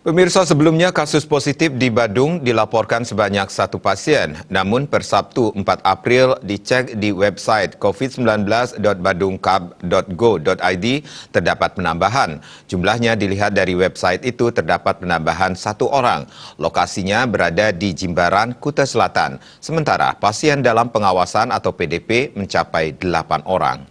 Pemirsa, sebelumnya kasus positif di Badung dilaporkan sebanyak 1 pasien. Namun per Sabtu 4 April dicek di website covid19.badungkab.go.id terdapat penambahan. Jumlahnya dilihat dari website itu terdapat penambahan 1 orang. Lokasinya berada di Jimbaran, Kuta Selatan. Sementara pasien dalam pengawasan atau PDP mencapai 8 orang.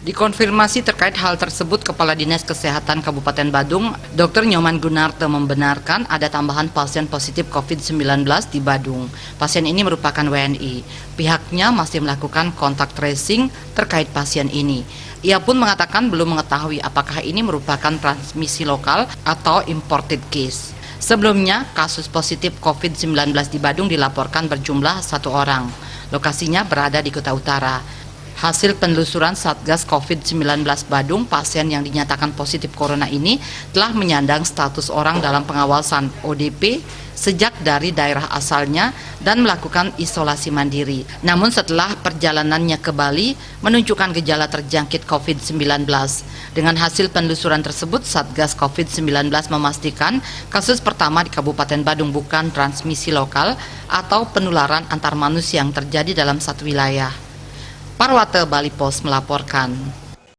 Dikonfirmasi terkait hal tersebut, Kepala Dinas Kesehatan Kabupaten Badung, Dr. Nyoman Gunarte membenarkan ada tambahan pasien positif COVID-19 di Badung. Pasien ini merupakan WNI. Pihaknya masih melakukan kontak tracing terkait pasien ini. Ia pun mengatakan belum mengetahui apakah ini merupakan transmisi lokal atau imported case. Sebelumnya, kasus positif COVID-19 di Badung dilaporkan berjumlah 1 orang. Lokasinya berada di Kuta Utara. Hasil penelusuran Satgas COVID-19 Badung, pasien yang dinyatakan positif corona ini telah menyandang status orang dalam pengawasan ODP sejak dari daerah asalnya dan melakukan isolasi mandiri. Namun setelah perjalanannya ke Bali menunjukkan gejala terjangkit COVID-19. Dengan hasil penelusuran tersebut, Satgas COVID-19 memastikan kasus pertama di Kabupaten Badung bukan transmisi lokal atau penularan antar manusia yang terjadi dalam satu wilayah. Parwate Bali Pos melaporkan.